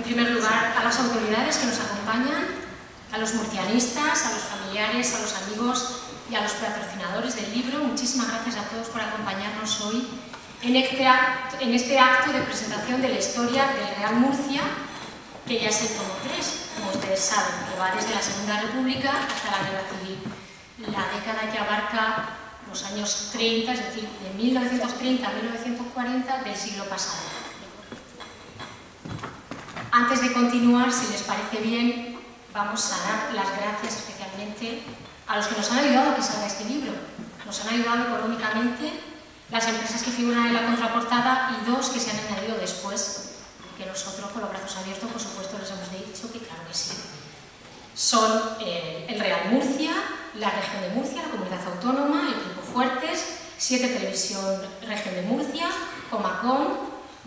primer lugar, a las autoridades que nos acompañan, a los murcianistas, a los familiares, a los amigos y a los patrocinadores del libro. Muchísimas gracias a todos por acompañarnos hoy en este acto de presentación de la historia del Real Murcia, que ya es el tomo 3, como ustedes saben, que va desde la Segunda República hasta la Guerra Civil, la década que abarca los años 30, es decir, de 1930 a 1940 del siglo pasado. Antes de continuar, si les parece bien, vamos a dar las gracias especialmente a los que nos han ayudado a que salga este libro. Nos han ayudado económicamente las empresas que figuran en la contraportada y dos que se han añadido después, que nosotros con los brazos abiertos, por supuesto, les hemos dicho que claro que sí. Son el Real Murcia, la Región de Murcia, la Comunidad Autónoma, el Grupo Fuertes, 7 Televisión Región de Murcia, Comacón,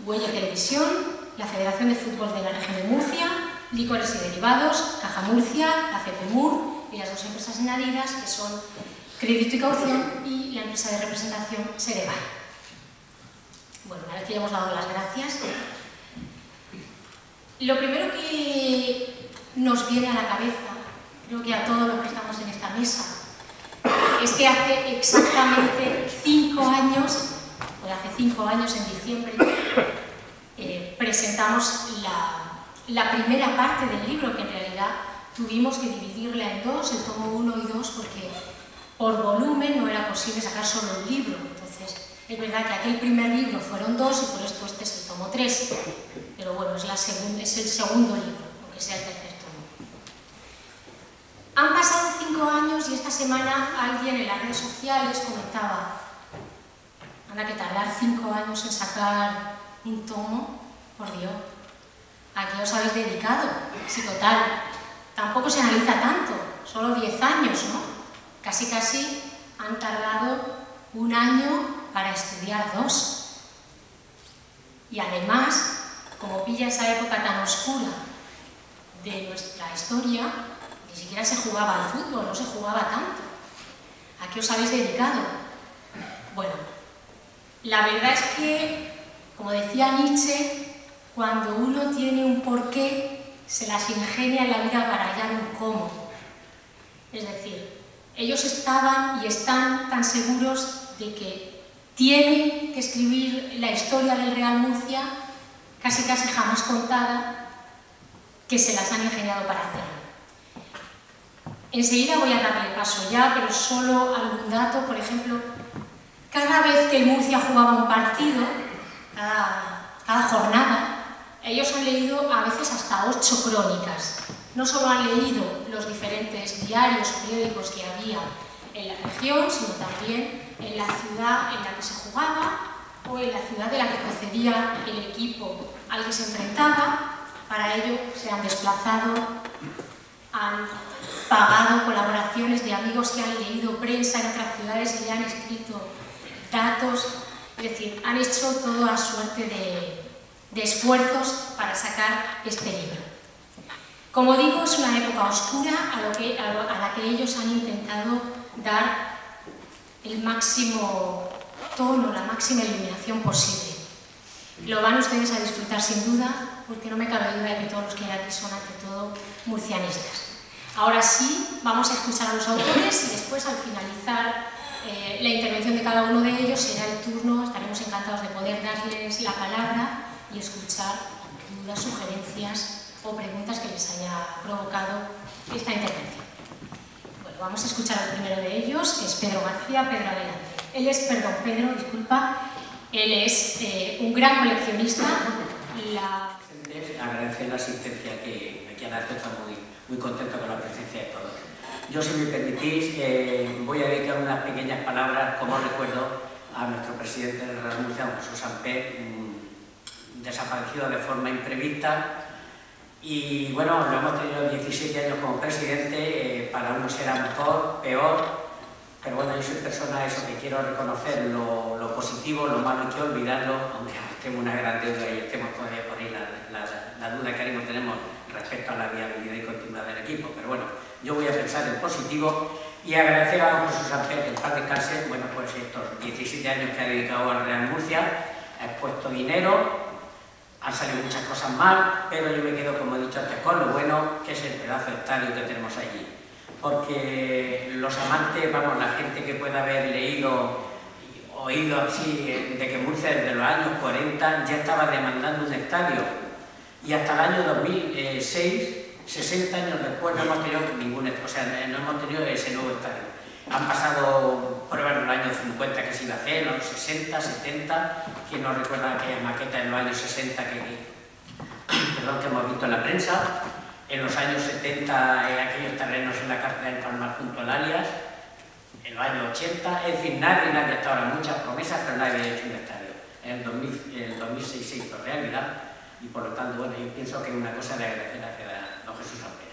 Huella Televisión, la Federación de Fútbol de la Región de Murcia, Licores y Derivados, Caja Murcia, la FEPEMUR y las dos empresas añadidas que son Crédito y Caución y la empresa de representación Serebay. Bueno, una vez que ya hemos dado las gracias, lo primero que nos viene a la cabeza, creo que a todos los que estamos en esta mesa, es que hace exactamente 5 años, o hace 5 años en diciembre, presentamos la primera parte del libro, que en realidad tuvimos que dividirla en dos, el tomo 1 y 2, porque por volumen no era posible sacar solo un libro. Entonces, es verdad que aquel primer libro fueron 2 y por esto este es el tomo 3, pero bueno, es el segundo libro, aunque sea el tercer tomo. Han pasado 5 años y esta semana alguien en las redes sociales comentaba: anda, que tardar 5 años en sacar un tomo, por Dios, ¿a qué os habéis dedicado? Si total, tampoco se analiza tanto, solo 10 años, ¿no? Casi han tardado 1 año para estudiar 2. Y además, como pilla esa época tan oscura de nuestra historia, ni siquiera se jugaba al fútbol, no se jugaba tanto. ¿A qué os habéis dedicado? Bueno, la verdad es que, como decía Nietzsche, cuando uno tiene un porqué, se las ingenia en la vida para hallar un cómo. Es decir, ellos estaban y están tan seguros de que tienen que escribir la historia del Real Murcia, casi jamás contada, que se las han ingeniado para hacerlo. Enseguida voy a darle paso ya, pero solo algún dato. Por ejemplo, cada vez que el Murcia jugaba un partido, cada jornada, ellos han leído a veces hasta 8 crónicas. No solo han leído los diferentes diarios o periódicos que había en la región, sino también en la ciudad en la que se jugaba o en la ciudad de la que procedía el equipo al que se enfrentaba. Para ello se han desplazado, han pagado colaboraciones de amigos que han leído prensa en otras ciudades y le han escrito datos. Es decir, han hecho toda suerte de esfuerzos para sacar este libro. Como digo, es una época oscura a la que ellos han intentado dar el máximo tono, la máxima iluminación posible. Lo van ustedes a disfrutar sin duda, porque no me cabe duda de que todos los que hay aquí son ante todo murcianistas. Ahora sí, vamos a escuchar a los autores y después, al finalizar la intervención de cada uno de ellos, será el turno, estaremos encantados de poder darles la palabra y escuchar dudas, sugerencias o preguntas que les haya provocado esta intervención. Bueno, vamos a escuchar al primero de ellos, que es Pedro García. Pedro, adelante. Pedro, disculpa, él es un gran coleccionista. Agradecer la asistencia que aquí a la acto, está muy contento con la presencia de todos. Yo, si me permitís, voy a dedicar unas pequeñas palabras como recuerdo a nuestro presidente del Real Murcia, Jesús Samper, desaparecido de forma imprevista. Y bueno, lo hemos tenido 17 años como presidente, para unos será mejor, peor, pero bueno, yo soy persona eso que quiero reconocer lo positivo, lo malo hay que olvidarlo, aunque tengo una gran deuda y estemos todavía por ahí la duda que ahora tenemos respecto a la viabilidad y continuidad del equipo, pero bueno, yo voy a pensar en positivo y agradecer a don Jesús Samper, que en paz descanse, bueno, pues estos 17 años que ha dedicado al Real Murcia, ha expuesto dinero, Han salido muchas cosas mal, pero yo me quedo, como he dicho antes, con lo bueno, que es el pedazo de estadio que tenemos allí. Porque los amantes, vamos, la gente que pueda haber leído, oído así, de que Murcia desde los años 40 ya estaba demandando un estadio. Y hasta el año 2006, 60 años después, no hemos tenido ningún, o sea, no hemos tenido ese nuevo estadio. Han pasado pruebas en los años 50 que se iba a hacer, los 60, 70, ¿quién nos recuerda aquella maqueta en los años 60 que hemos visto en la prensa? En los años 70, aquellos terrenos en la cárcel del Palmar junto al Alias, en los años 80, es decir, nadie ha estado ahora muchas promesas, pero nadie ha hecho un estadio. En el 2006 se hizo realidad y por lo tanto, bueno, yo pienso que es una cosa de agradecer a don Jesús Ampero.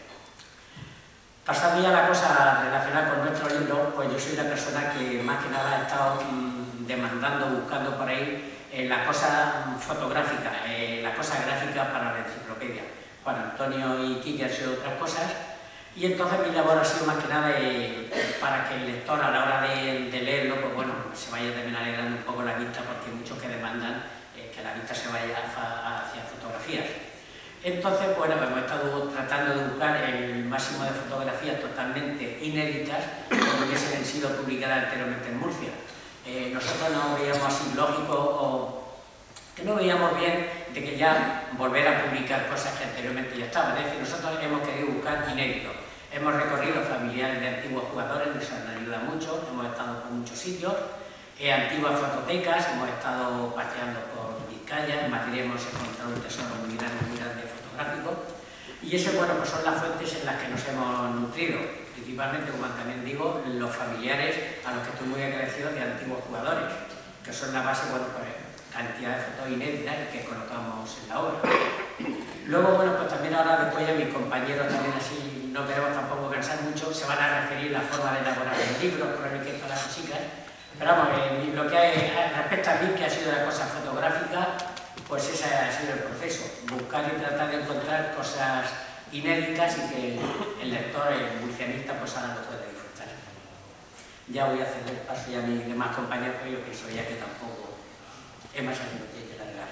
Pasando ya la cosa relacionada con nuestro libro, pues yo soy la persona que más que nada ha estado demandando, buscando por ahí la cosa fotográfica, la cosa gráfica para la enciclopedia. Juan Antonio y Quique han sido otras cosas, y entonces mi labor ha sido más que nada para que el lector a la hora de leerlo, pues bueno, se vaya también alegrando un poco la vista, porque hay muchos que demandan que la vista se vaya hacia fotografías. Entonces, bueno, hemos estado tratando de buscar el máximo de fotografías totalmente inéditas que hubiesen sido publicadas anteriormente en Murcia. Nosotros no veíamos así lógico o que no veíamos bien de que ya volver a publicar cosas que anteriormente ya estaban. Es decir, nosotros hemos querido buscar inéditos. Hemos recorrido familiares de antiguos jugadores, nos han ayudado mucho, hemos estado por muchos sitios, antiguas fototecas, hemos estado paseando por Vizcaya, en Madrid hemos encontrado un tesoro muy grande fotográfico, y eso, bueno, pues son las fuentes en las que nos hemos nutrido, principalmente, como también digo, los familiares a los que estoy muy agradecido de antiguos jugadores, que son la base, bueno, pues cantidad de fotos inéditas que colocamos en la obra. Luego, bueno, pues también ahora después ya mis compañeros también así, no queremos tampoco cansar mucho, se van a referir a la forma de elaborar el libro, crónicas para las chicas, pero vamos, lo que respecto a mí, que ha sido la cosa fotográfica, pues ese ha sido el proceso, buscar y tratar de encontrar cosas inéditas y que el lector, el murcianista, pues ahora lo puede disfrutar. Ya voy a ceder paso ya a mis demás compañeros, pero yo pienso ya que tampoco es más algo que hay que largar.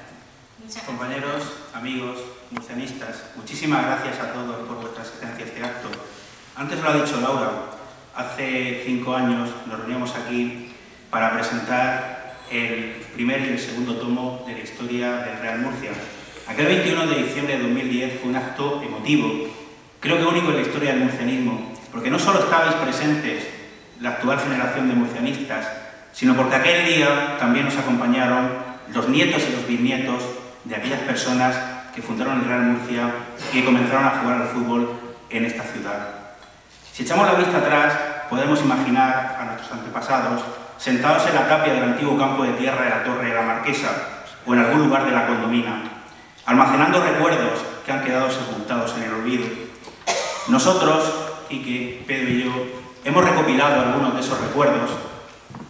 Compañeros, amigos, murcianistas, muchísimas gracias a todos por vuestra asistencia a este acto. Antes lo ha dicho Laura, hace 5 años nos reuníamos aquí para presentar el primer y el segundo tomo de la historia del Real Murcia. Aquel 21 de diciembre de 2010 fue un acto emotivo, creo que único en la historia del murcianismo, porque no solo estabais presentes la actual generación de murcianistas, sino porque aquel día también nos acompañaron los nietos y los bisnietos de aquellas personas que fundaron el Real Murcia y que comenzaron a jugar al fútbol en esta ciudad. Si echamos la vista atrás, podemos imaginar a nuestros antepasados sentados en la tapia del antiguo campo de tierra de la Torre de la Marquesa o en algún lugar de la Condomina, almacenando recuerdos que han quedado sepultados en el olvido. Nosotros, Quique, Pedro y yo, hemos recopilado algunos de esos recuerdos.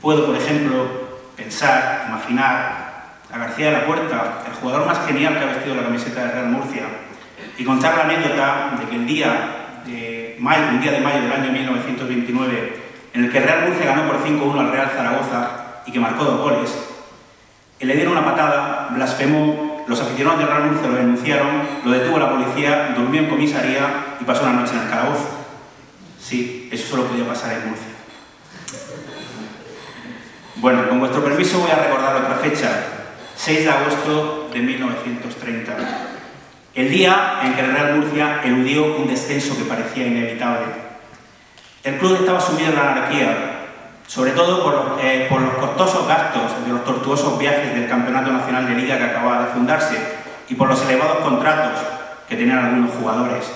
Puedo, por ejemplo, pensar, imaginar a García de la Puerta, el jugador más genial que ha vestido la camiseta del Real Murcia, y contar la anécdota de que un día de mayo del año 1929, en el que el Real Murcia ganó por 5-1 al Real Zaragoza y que marcó 2 goles, le dieron una patada, blasfemó, los aficionados del Real Murcia lo denunciaron, lo detuvo la policía, durmió en comisaría y pasó una noche en el calabozo. Sí, eso solo podía pasar en Murcia. Bueno, con vuestro permiso voy a recordar otra fecha, 6 de agosto de 1930. El día en que el Real Murcia eludió un descenso que parecía inevitable. El club estaba sumido en la anarquía, sobre todo por los costosos gastos de los tortuosos viajes del Campeonato Nacional de Liga que acababa de fundarse y por los elevados contratos que tenían algunos jugadores.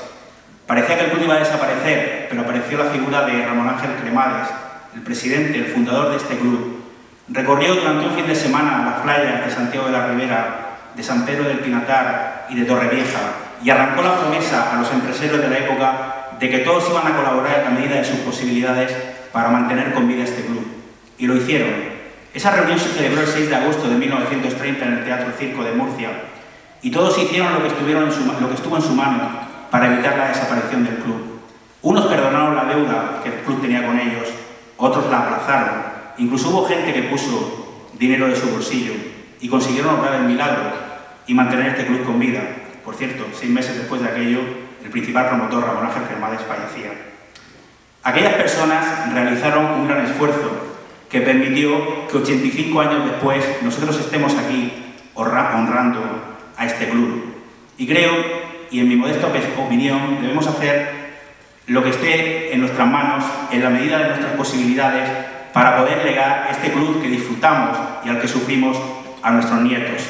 Parecía que el club iba a desaparecer, pero apareció la figura de Ramón Ángel Cremades, el presidente, el fundador de este club. Recorrió durante un fin de semana las playas de Santiago de la Ribera, de San Pedro del Pinatar y de Torrevieja y arrancó la promesa a los empresarios de la época de que todos iban a colaborar a medida de sus posibilidades para mantener con vida este club. Y lo hicieron. Esa reunión se celebró el 6 de agosto de 1930 en el Teatro Circo de Murcia y todos hicieron lo que estuvo en su mano para evitar la desaparición del club. Unos perdonaron la deuda que el club tenía con ellos, otros la aplazaron. Incluso hubo gente que puso dinero de su bolsillo y consiguieron lograr el milagro. y mantener este club con vida. Por cierto, 6 meses después de aquello, el principal promotor, Ramón Ángel Cremades, fallecía. Aquellas personas realizaron un gran esfuerzo que permitió que 85 años después nosotros estemos aquí honrando a este club. Y creo, y en mi modesta opinión, debemos hacer lo que esté en nuestras manos, en la medida de nuestras posibilidades, para poder legar este club que disfrutamos y al que sufrimos a nuestros nietos.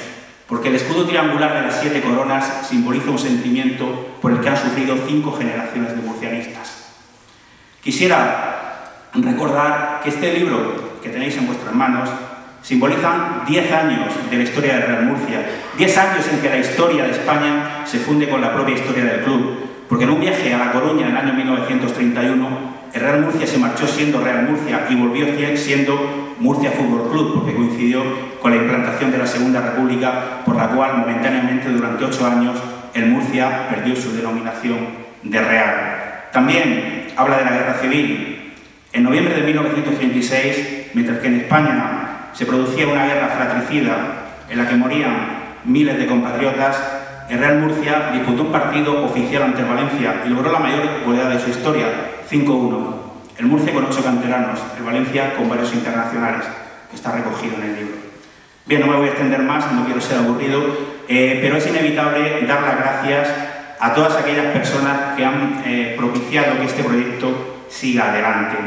Porque el escudo triangular de las 7 coronas simboliza un sentimiento por el que han sufrido 5 generaciones de murcianistas. Quisiera recordar que este libro que tenéis en vuestras manos simbolizan 10 años de la historia del Real Murcia, 10 años en que la historia de España se funde con la propia historia del club, porque en un viaje a La Coruña en el año 1931 el Real Murcia se marchó siendo Real Murcia y volvió siendo Murcia Fútbol Club, porque coincidió con la implantación de la Segunda República, por la cual momentáneamente durante 8 años el Murcia perdió su denominación de Real. También habla de la Guerra Civil. En noviembre de 1936, mientras que en España se producía una guerra fratricida en la que morían miles de compatriotas, el Real Murcia disputó un partido oficial ante el Valencia y logró la mayor goleada de su historia, 5-1. El Murcia con 8 canteranos, el Valencia con varios internacionales, que está recogido en el libro. Bien, no me voy a extender más, no quiero ser aburrido, pero es inevitable dar las gracias a todas aquellas personas que han propiciado que este proyecto siga adelante.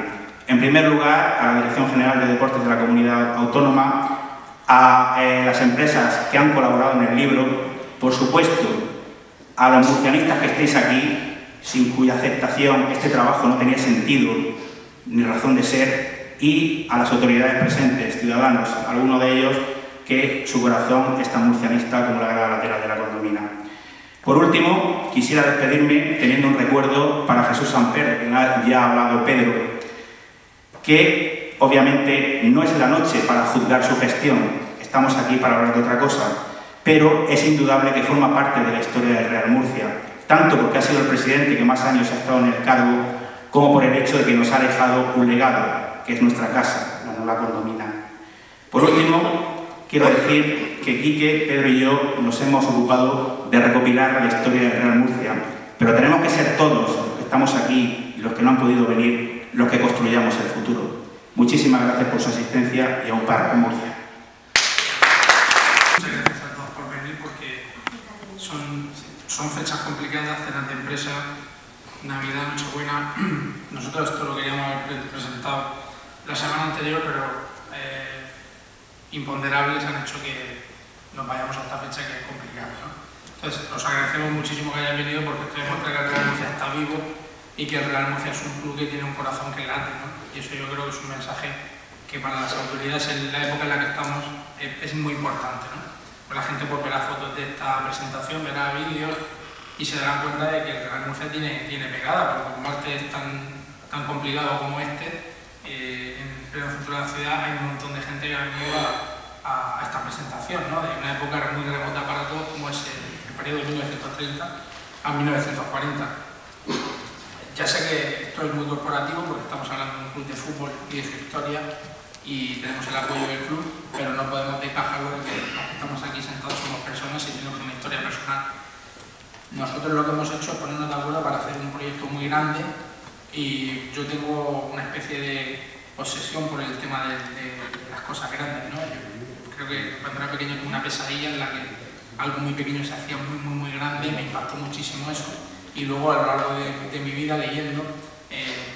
En primer lugar, a la Dirección General de Deportes de la Comunidad Autónoma, a las empresas que han colaborado en el libro, por supuesto, a los murcianistas que estéis aquí, sin cuya aceptación este trabajo no tenía sentido ni razón de ser, y a las autoridades presentes, ciudadanos, algunos de ellos que su corazón es tan murcianista como la grada lateral de la condomina. Por último, quisiera despedirme teniendo un recuerdo para Jesús Samper, que ya ha hablado Pedro, que obviamente no es la noche para juzgar su gestión, estamos aquí para hablar de otra cosa, pero es indudable que forma parte de la historia del Real Murcia, tanto porque ha sido el presidente que más años ha estado en el cargo, como por el hecho de que nos ha dejado un legado, que es nuestra casa, la nueva condomina. Por último, quiero decir que Quique, Pedro y yo nos hemos ocupado de recopilar la historia del Real Murcia, pero tenemos que ser todos los que estamos aquí y los que no han podido venir los que construyamos el futuro. Muchísimas gracias por su asistencia y aún para Murcia. Muchas gracias a todos por venir, porque son fechas complicadas, cenas de empresa, Navidad, Nochebuena. Nosotros esto lo queríamos haber presentado la semana anterior, pero imponderables han hecho que nos vayamos a esta fecha, que es complicada, ¿no? Entonces, os agradecemos muchísimo que hayan venido, porque esto demuestra que el Real Murcia está vivo y que el Real Murcia es un club que tiene un corazón que late, ¿no? Y eso yo creo que es un mensaje que para las autoridades en la época en la que estamos es muy importante, ¿no? Pues la gente verá fotos de esta presentación, verá vídeos y se darán cuenta de que el Real Murcia tiene pegada, porque un martes tan complicado como este, en pleno centro de la ciudad hay un montón de gente que ha venido a esta presentación, ¿no? De una época muy remota para todos, como es el periodo de 1930 a 1940. Ya sé que esto es muy corporativo, porque estamos hablando de un club de fútbol y de su historia, y tenemos el apoyo del club, pero no podemos descajarlo de que los que estamos aquí sentados somos personas y tenemos una historia personal. Nosotros lo que hemos hecho es ponernos de acuerdo para hacer un proyecto muy grande, y yo tengo una especie de obsesión por el tema de las cosas grandes, ¿no? Yo creo que cuando era pequeño tuve una pesadilla en la que algo muy pequeño se hacía muy grande, y me impactó muchísimo eso, y luego a lo largo de mi vida leyendo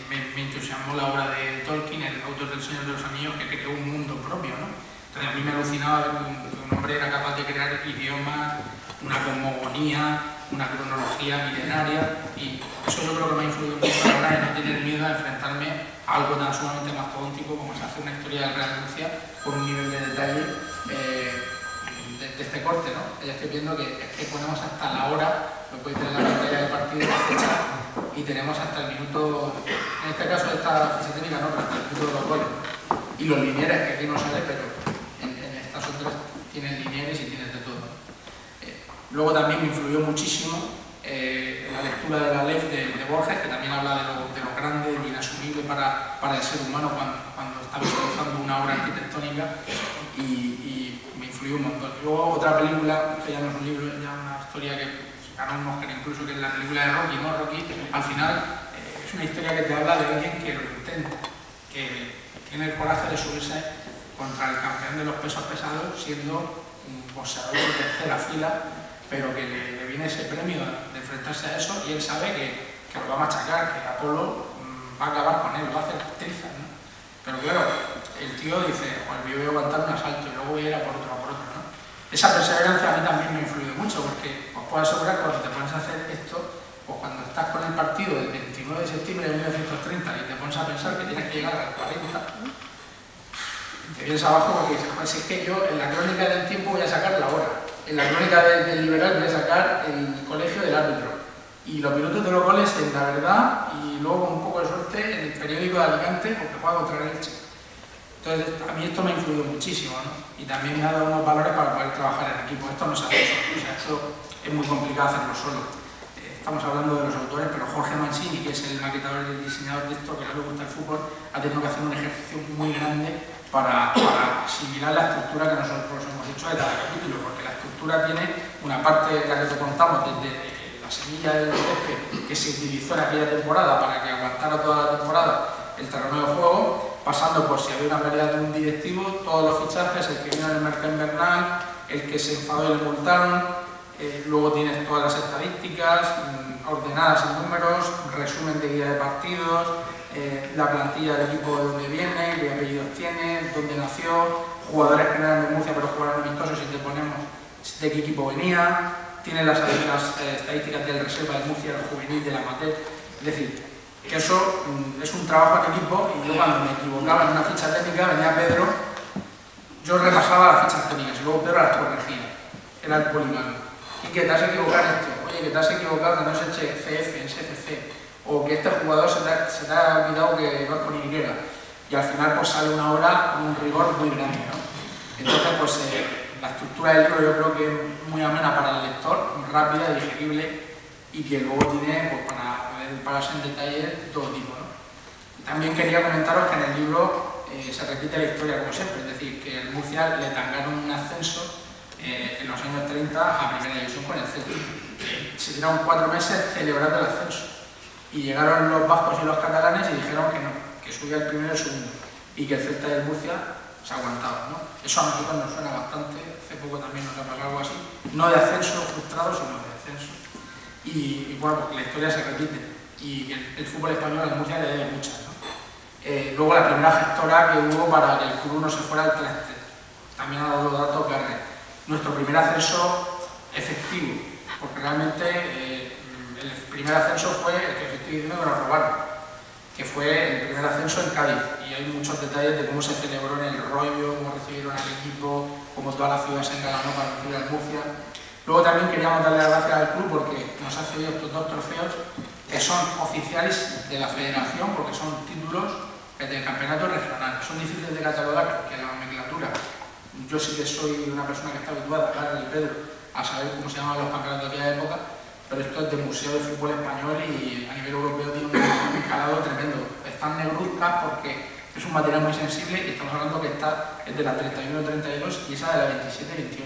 me entusiasmó la obra de Tolkien, el autor del Señor de los Anillos, que creó un mundo propio, ¿no? Entonces a mí me alucinaba ver que un hombre era capaz de crear idiomas, una cosmogonía, una cronología milenaria, y eso yo creo que me ha influido mucho a la hora de no tener miedo a enfrentarme a algo tan sumamente mastodóntico como es hacer una historia del Real Murcia con un nivel de detalle de este corte, ¿no? Ya estoy viendo que ponemos hasta la hora, lo podéis tener en la pantalla del partido, la fecha, y tenemos hasta el minuto, en este caso esta ficha técnica no, pero hasta el minuto de los goles. Y los linieres, que aquí no sale, pero en estas otras tienen linieres y tienen de todo. Luego también me influyó muchísimo la lectura de la LEF de Borges, que también habla de lo grande, de lo inasumible para el ser humano cuando está visualizando una obra arquitectónica, y me influyó influyó un montón. Y luego otra película, que ya no es un libro, ya una historia que ganó un Oscar incluso, que es la película de Rocky, ¿no? Rocky, al final, es una historia que te habla de alguien que lo intenta, que tiene el coraje de subirse contra el campeón de los pesos pesados, siendo un boxeador de tercera fila, pero que le viene ese premio de enfrentarse a eso y él sabe que lo va a machacar, que Apolo va a acabar con él, lo va a hacer trizas, ¿no? Pero claro, el tío dice, pues yo voy a aguantar un asalto y luego voy a ir a por otro, ¿no? Esa perseverancia a mí también me ha influido mucho, porque os puedo asegurar que cuando te pones a hacer esto, pues cuando estás con el partido del 29 de septiembre de 1930 y te pones a pensar que tienes que llegar al 40, te vienes abajo porque dices, pues es que yo en la crónica del tiempo voy a sacar la hora, en la crónica del liberal voy a sacar el colegio del árbitro y los minutos de los goles en La Verdad y luego con un poco de suerte en el periódico de Alicante porque juega contra el Elche. Entonces a mí esto me ha influido muchísimo, ¿no? Y también me ha dado unos valores para poder trabajar en equipo. Esto no se hace solo, o sea, esto es muy complicado hacerlo solo. Estamos hablando de los autores, pero Jorge Mancini, que es el maquetador y el diseñador de esto, que no le gusta el fútbol, ha tenido que hacer un ejercicio muy grande para asimilar la estructura que nosotros hemos hecho de cada capítulo, porque la estructura tiene una parte, la que te contamos, desde la semilla del césped que se utilizó en aquella temporada para que aguantara toda la temporada el terreno de juego, pasando por si había una pérdida de un directivo, todos los fichajes, el que vino en el mercado invernal, el que se enfadó y le multaron, luego tienes todas las estadísticas ordenadas en números, resumen de guía de partidos, la plantilla del equipo de dónde viene, qué apellidos tiene, dónde nació, jugadores que no eran de Murcia pero jugaron amistosos y te ponemos de qué equipo venía, tiene las estadísticas del reserva del Murcia, del juvenil, del amateur, es decir, que eso es un trabajo en equipo y yo cuando me equivocaba en una ficha técnica venía Pedro, yo repasaba las fichas técnicas y luego Pedro las corregía, era el polimano. Y que te has equivocado en esto, oye, que te has equivocado que no es en CF, en CFC, o que este jugador se te ha olvidado que no es con Y, y al final pues sale una obra con un rigor muy grande, ¿no? Entonces pues la estructura del libro yo creo que es muy amena para el lector, muy rápida, digerible, y que luego tiene pues, para poder pararse en detalle de todo tipo, ¿no? También quería comentaros que en el libro se repite la historia como siempre, es decir, que el Murcia le tangaron un ascenso en los años 30 a primera división con el Celta. Se tiraron 4 meses celebrando el ascenso y llegaron los vascos y los catalanes y dijeron que no, que subía el primero y el segundo y que el Celta y el Murcia se aguantaban, ¿no? Eso a nosotros nos suena bastante, hace poco también nos ha pasado algo así, no de ascenso frustrado, sino de ascenso. Y bueno, porque la historia se repite y el fútbol español al Murcia le debe muchas, ¿no? Luego la primera gestora que hubo para que el club no se fuera al traste, también ha dado datos que nuestro primer ascenso efectivo, porque realmente el primer ascenso fue el que estoy diciendo que nos robaron, que fue el primer ascenso en Cádiz, y hay muchos detalles de cómo se celebró en el rollo, cómo recibieron al equipo, cómo toda la ciudad se engalanó para recibir al Murcia. Luego también queríamos darle las gracias al club porque nos ha cedido estos 2 trofeos que son oficiales de la federación, porque son títulos del campeonato regional. Son difíciles de catalogar porque la nomenclatura, yo sí que soy una persona que está habituada, Carlos y Pedro, a saber cómo se llamaban los campeonatos de aquella época, pero esto es del Museo de Fútbol Español y a nivel europeo tiene un calado tremendo. Están negruzcas porque es un material muy sensible y estamos hablando que esta es de la 31-32 y esa de la 27-28.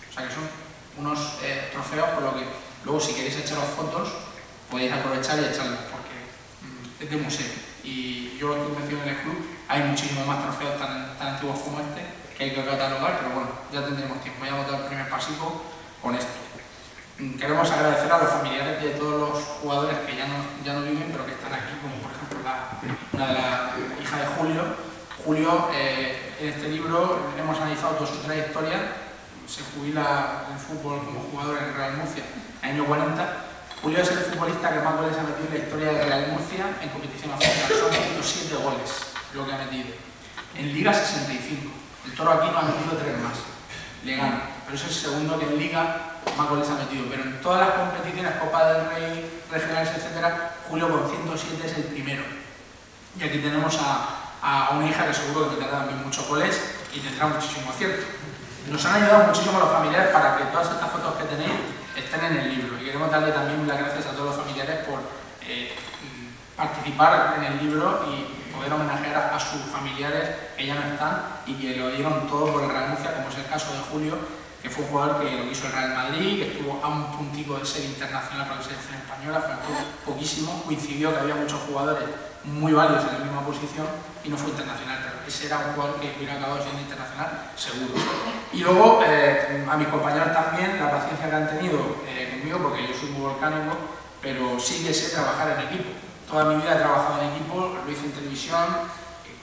O sea que son unos trofeos, por lo que luego si queréis echaros fotos podéis aprovechar y echarlos porque es de museo. Y yo lo estoy mencionando en el club, hay muchísimos más trofeos tan antiguos como este que hay que catalogar, pero bueno, ya tendremos tiempo, ya hemos dado el primer pasico con esto. Queremos agradecer a los familiares de todos los jugadores que ya no viven, pero que están aquí, como por ejemplo una de las hijas de Julio. Julio, en este libro hemos analizado toda su trayectoria, se jubila en fútbol como jugador en el Real Murcia en el año 40. Julio es el futbolista que más goles ha metido en la historia del Real Murcia en competición oficial, son 107 goles lo que ha metido. En Liga 65, el Toro aquí no ha metido 3 más, le gana, pero es el segundo que en Liga más goles ha metido, pero en todas las competiciones, Copa del Rey, regionales, etcétera, Julio con 107 es el primero. Y aquí tenemos a una hija que seguro que meterá también muchos goles y tendrá muchísimo acierto. Nos han ayudado muchísimo los familiares para que todas estas fotos que tenéis estén en el libro y queremos darle también las gracias a todos los familiares por participar en el libro y poder homenajear a sus familiares que ya no están y que lo dieron todo por el Real Murcia, como es el caso de Julio, que fue un jugador que lo quiso el Real Madrid, que estuvo a un puntico de ser internacional para la selección española, faltó poquísimo, coincidió que había muchos jugadores muy válidos en la misma posición y no fue internacional, pero ese era un jugador que hubiera acabado siendo internacional, seguro. Y luego, a mis compañeros también, la paciencia que han tenido conmigo, porque yo soy muy volcánico, pero sí que sé trabajar en equipo. Toda mi vida he trabajado en equipo, lo hice en televisión,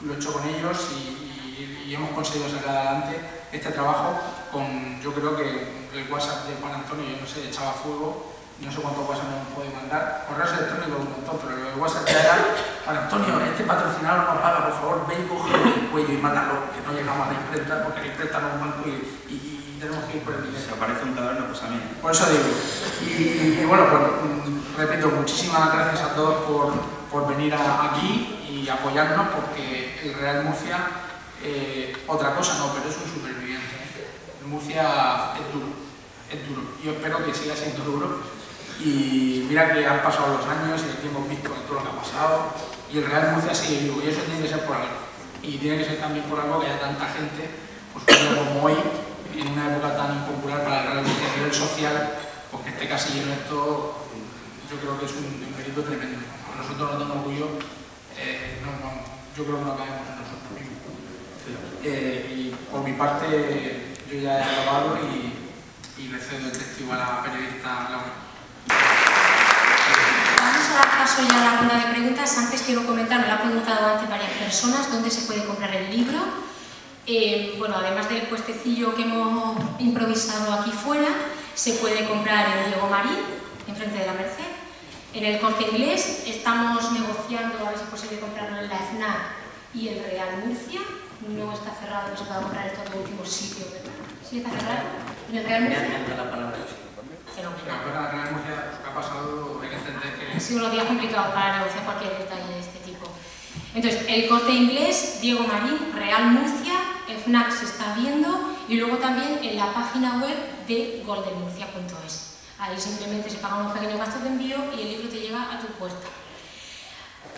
lo he hecho con ellos y hemos conseguido sacar adelante este trabajo con, yo creo que el WhatsApp de Juan Antonio, yo no sé, echaba fuego, no sé cuántos WhatsApp me puede mandar, correos electrónicos un montón, pero lo de WhatsApp ya era, Juan Antonio, este patrocinador no paga, por favor, ven, cógelo del cuello y mátalo, que no llegamos a la imprenta, porque la imprenta no es un banco y tenemos que ir por el dinero. Si aparece un cadáver, pues a mí. Por eso digo. Y bueno, pues repito, muchísimas gracias a todos por venir aquí y apoyarnos, porque el Real Murcia, otra cosa no, pero es un superviviente. El Murcia es duro. Yo espero que siga siendo duro. Y mira que han pasado los años y aquí hemos visto todo lo que ha pasado. Y el Real Murcia sigue vivo, y eso tiene que ser por algo. Y tiene que ser también por algo que haya tanta gente, pues como hoy, en una época tan impopular para el Real Murcia a nivel social, pues que esté casi lleno esto, yo creo que es un mérito tremendo. A nosotros nos da un orgullo, yo creo que no caemos en nosotros mismos. Y por mi parte, yo ya he acabado y le cedo el testigo a la periodista Laura. Vamos a dar paso ya a la ronda de preguntas. Antes quiero comentar, me lo han preguntado antes varias personas, ¿dónde se puede comprar el libro? Bueno, además del puestecillo que hemos improvisado aquí fuera, se puede comprar en Diego Marín, enfrente de la Merced. En el Corte Inglés estamos negociando a ver si es posible comprarlo en la FNAC y el Real Murcia. No está cerrado, no se puede comprar en todo último sitio, ¿verdad? ¿Sí está cerrado? ¿En el Real Murcia? Fenomenal. Pero el Real Murcia, lo que ha pasado, hay que entender que... Han sido unos días complicados para negociar cualquier detalle de este tipo. Entonces, el Corte Inglés, Diego Marín, Real Murcia, FNAC se está viendo y luego también en la página web de goldenmurcia.es. Ahí simplemente se pagan unos pequeños gastos de envío y el libro te llega a tu puerta.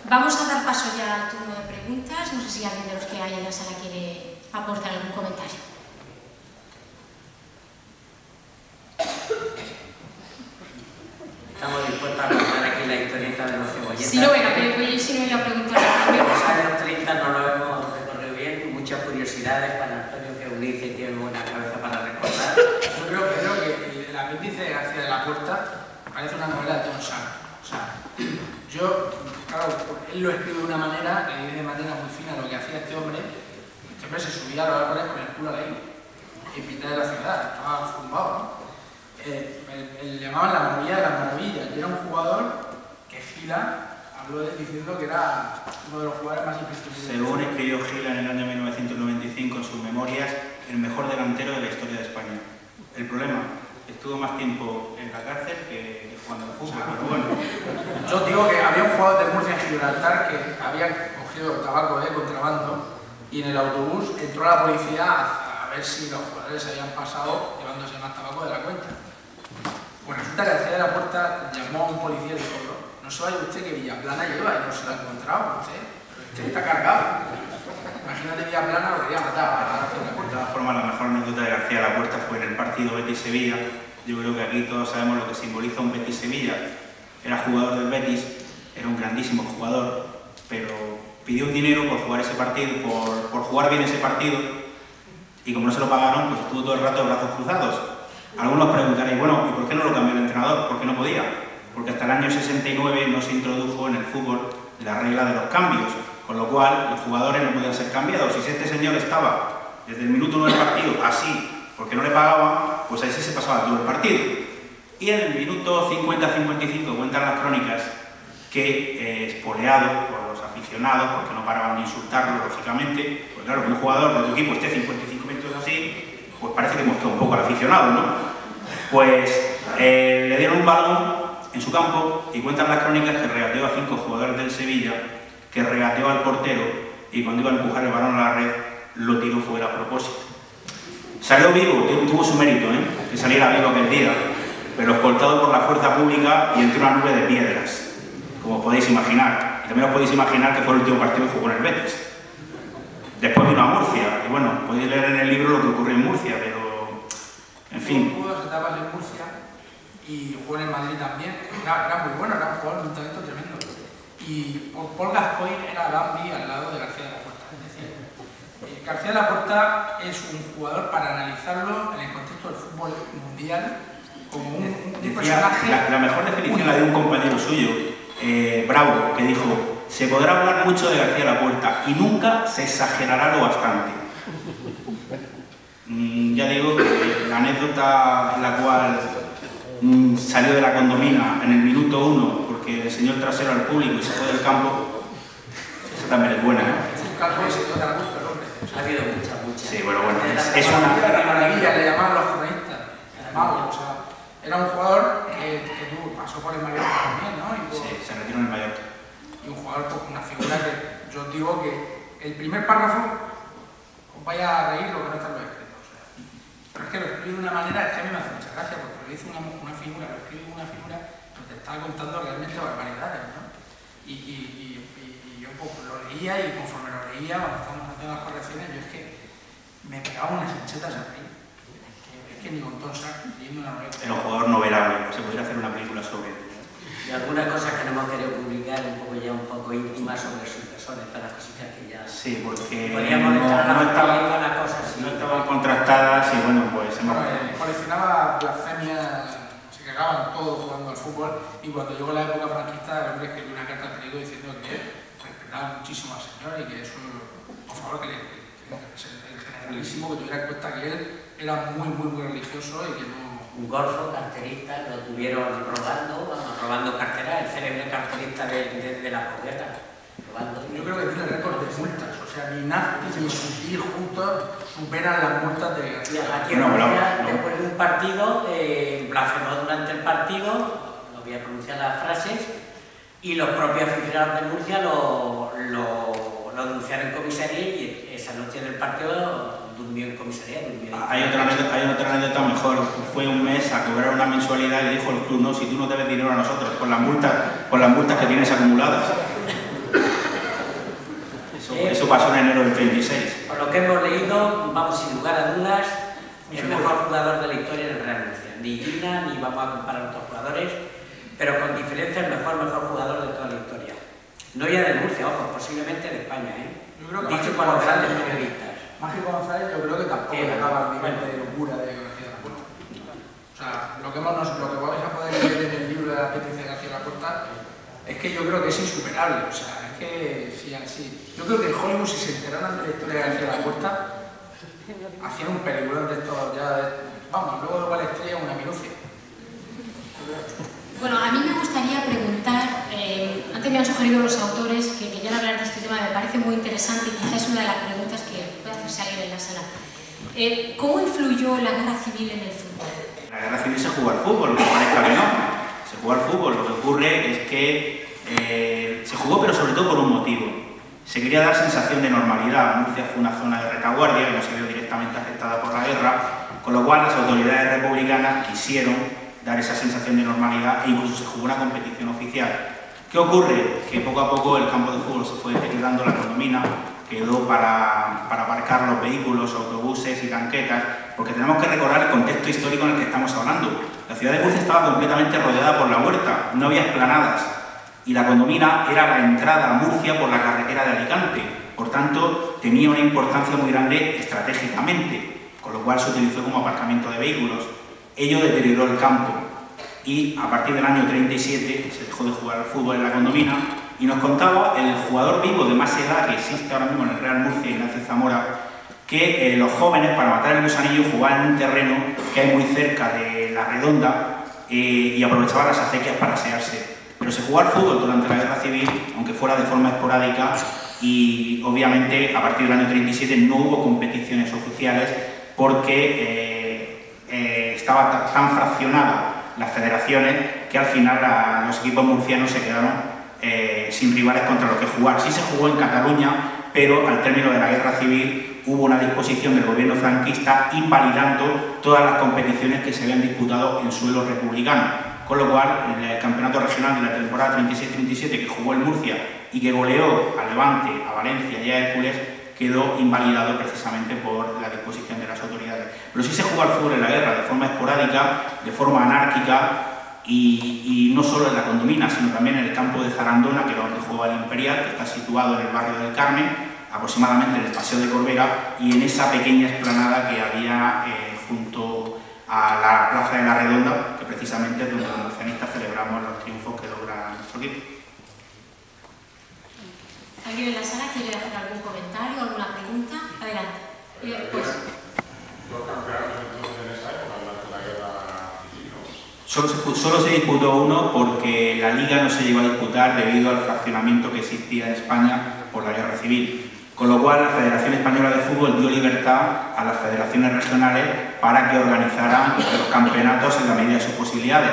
Vamos a dar paso ya al turno de preguntas. No sé si alguien de los que hay en la sala quiere aportar algún comentario. Estamos dispuestos a contar aquí la historieta de los cebolletas. Sí, no, venga, pero si no voy a preguntar también. Los años 30 no lo hemos recorrido bien, muchas curiosidades para Antonio, que dice y tiene buena cabeza para recordar. Yo creo que el apéndice de García de la Puerta parece una novela de Tom Sharp. O sea, claro, él lo escribe de una manera que dice de manera muy fina lo que hacía este hombre. Este hombre se subía a los árboles con el culo al aire, en mitad de la ciudad, estaba zumbado, ¿no? Le llamaban la maravilla de las maravillas, y era un jugador que Gila habló de él diciendo que era uno de los jugadores más imprescindibles. Según escribió Gila en el año 1995 en sus memorias, el mejor delantero de la historia de España. El problema, estuvo más tiempo en la cárcel que jugando al fútbol, pero bueno. Yo digo que había un jugador del Murcia en Gibraltar que había cogido tabaco de contrabando y en el autobús entró la policía a ver si los jugadores se habían pasado llevándose más tabaco de la cuenta. Pues resulta que García de la Puerta llamó a un policía y dijo: no se vaya usted que Villaplana lleva y no se lo ha encontrado, usted está cargado. Imagínate Villaplana, lo quería matar a García de la Puerta. De todas formas, la mejor anécdota de García de la Puerta fue en el partido Betis-Sevilla. Yo creo que aquí todos sabemos lo que simboliza un Betis-Sevilla. Era jugador del Betis, era un grandísimo jugador, pero pidió un dinero por jugar ese partido, por jugar bien ese partido, y como no se lo pagaron, pues estuvo todo el rato de brazos cruzados. Algunos preguntaréis, bueno, ¿y por qué no lo cambió el entrenador? ¿Por qué no podía? Porque hasta el año 69 no se introdujo en el fútbol la regla de los cambios, con lo cual los jugadores no podían ser cambiados. Y si este señor estaba desde el minuto 1 del partido así, porque no le pagaban, pues ahí sí se pasaba todo el partido. Y en el minuto 50-55 cuentan las crónicas que, espoleado por los aficionados, porque no paraban de insultarlo, lógicamente, pues claro, que un jugador de tu equipo esté 55 minutos así, pues parece que mosquea un poco al aficionado, ¿no? Pues le dieron un balón en su campo y cuentan las crónicas que regateó a 5 jugadores del Sevilla, que regateó al portero y cuando iba a empujar el balón a la red lo tiró fuera a propósito. Salió vivo, tuvo su mérito, que saliera vivo aquel día, pero escoltado por la fuerza pública y entre una nube de piedras, como podéis imaginar. Y también os podéis imaginar que fue el último partido que jugó en el Betis. Después vino a Murcia, y bueno, podéis leer en el libro lo que ocurrió en Murcia, pero en fin. Tuvo 2 etapas en Murcia y jugó en el Madrid también. Era muy bueno, era un jugador de un talento tremendo. Y Paul Gascoigne era Bambi al lado de García de la Puerta. Es decir, García de la Puerta es un jugador para analizarlo en el contexto del fútbol mundial como un personaje. La mejor definición la de un compañero suyo, Bravo, que dijo: se podrá hablar mucho de García de la Puerta y nunca se exagerará lo bastante. Ya digo que la anécdota en la cual salió de la condomina en el minuto 1 porque enseñó el trasero al público y se fue del campo, esa también es buena, ¿eh? Un calvo y se dio la gusto el hombre. Ha habido muchas. Sí, bueno, Es una maravilla, le llamaban los cronistas. Mago, o sea, era un jugador que pasó por el Mallorca también, ¿no? Sí, se retiró en el Mallorca. Y un jugador, pues, una figura que yo os digo que el primer párrafo os vaya a reír lo que no está en los escritos. O sea, pero es que lo escribe de una manera, es que a mí me hace mucha gracia porque lo dice una figura, lo escribe una figura que te está contando realmente barbaridades, ¿no? Y yo pues, lo leía y conforme lo leía, cuando estábamos haciendo las correcciones, yo es que me pegaba unas hinchetas a reír. Es que ni con Tom Sack leyendo una novela. Era un jugador novelable, se podría hacer una película sobre él. Y algunas cosas que no hemos querido publicar un poco íntimas sobre su persona, todas las cositas que ya... Sí, porque podríamos estar a la familia las cosas así. No estaban contrastadas y bueno, pues... coleccionaba blasfemias, se cagaban todos jugando al fútbol y cuando llegó la época franquista el hombre escribió una carta al periódico diciendo que respetaba muchísimo al señor y que eso, por favor, que el generalísimo que tuviera en cuenta que él era muy religioso y que no... Un golfo carterista, lo tuvieron robando carteras, el célebre carterista de la posguerra. Yo creo que tiene récord de multas, o sea, ni Nazis ni Sutil juntos superan las multas de... Aquí en Murcia, después de un partido, blasfemó durante el partido, no voy a pronunciar las frases, y los propios aficionados de Murcia lo denunciaron en comisaría y esa noche del partido durmió en comisaría. Hay otra anécdota mejor. Fue un mes a cobrar una mensualidad y le dijo el club: no, si tú no debes dinero a nosotros por las multas que tienes acumuladas. Eso pasó en enero del 36. Por lo que hemos leído, vamos sin lugar a dudas, el mejor jugador de la historia en el Real Murcia. Ni Gina, ni vamos a comparar otros jugadores, pero con diferencia el mejor jugador de toda la historia. No ya de Murcia, ojo, posiblemente de España, ¿eh? Yo creo que dicho por los grandes periodistas. Mágico González yo creo que tampoco llegaba al nivel de locura de García de la Puerta. O sea, lo que vais a poder leer en el libro de la Betis de García de la Puerta es que yo creo que es insuperable. O sea, es que sí. Yo creo que en Hollywood, si se enteraran de la historia de García de la Puerta, hacían un peliculón de estos ya. Vamos, luego de Wall Street una minucia. Bueno, a mí me gustaría preguntar, antes me han sugerido los autores que querían hablar de este tema, me parece muy interesante y quizás es una de las preguntas que puede hacerse alguien en la sala. ¿Cómo influyó la guerra civil en el fútbol? En la guerra civil se jugó al fútbol, aunque parezca que no. Se jugó al fútbol, lo que ocurre es que se jugó, pero sobre todo por un motivo. Se quería dar sensación de normalidad. Murcia fue una zona de retaguardia que no se vio directamente afectada por la guerra, con lo cual las autoridades republicanas quisieron dar esa sensación de normalidad e incluso se jugó una competición oficial. ¿Qué ocurre? Que poco a poco el campo de fútbol se fue deteriorando, la condomina quedó para aparcar los vehículos, autobuses y tanquetas, porque tenemos que recordar el contexto histórico en el que estamos hablando. La ciudad de Murcia estaba completamente rodeada por la huerta, no había esplanadas y la condomina era la entrada a Murcia por la carretera de Alicante, por tanto tenía una importancia muy grande estratégicamente, con lo cual se utilizó como aparcamiento de vehículos. Ello deterioró el campo y a partir del año 37 se dejó de jugar al fútbol en la condomina y nos contaba el jugador vivo de más edad que existe ahora mismo en el Real Murcia, Ignacio Zamora, que los jóvenes para matar el gusanillo jugaban en un terreno que hay muy cerca de la Redonda y aprovechaban las acequias para asearse. Pero se jugó al fútbol durante la Guerra Civil, aunque fuera de forma esporádica y obviamente a partir del año 37 no hubo competiciones oficiales porque estaba tan fraccionada las federaciones que al final los equipos murcianos se quedaron sin rivales contra los que jugar. Sí se jugó en Cataluña, pero al término de la Guerra Civil hubo una disposición del gobierno franquista invalidando todas las competiciones que se habían disputado en suelo republicano. con lo cual el campeonato regional de la temporada 36-37 que jugó el Murcia y que goleó a Levante, a Valencia y a Hércules, quedó invalidado precisamente por la disposición de las autoridades. Pero sí se jugó al fútbol en la guerra, de forma esporádica, de forma anárquica, y no solo en la Condomina, sino también en el campo de Zarandona, que era donde jugaba el Imperial, que está situado en el barrio del Carmen, aproximadamente en el Paseo de Corbera, y en esa pequeña explanada que había junto a la Plaza de la Redonda, que precisamente es donde los murcianistas celebramos los triunfos que logra nuestro equipo. ¿Alguien en la sala quiere hacer algún comentario, alguna pregunta? Adelante. Pues... ¿Los campeonatos entonces en esa época durante la guerra civil? Solo se disputó uno porque la Liga no se llegó a disputar debido al fraccionamiento que existía en España por la guerra civil. Con lo cual la Federación Española de Fútbol dio libertad a las federaciones regionales para que organizaran los campeonatos en la medida de sus posibilidades.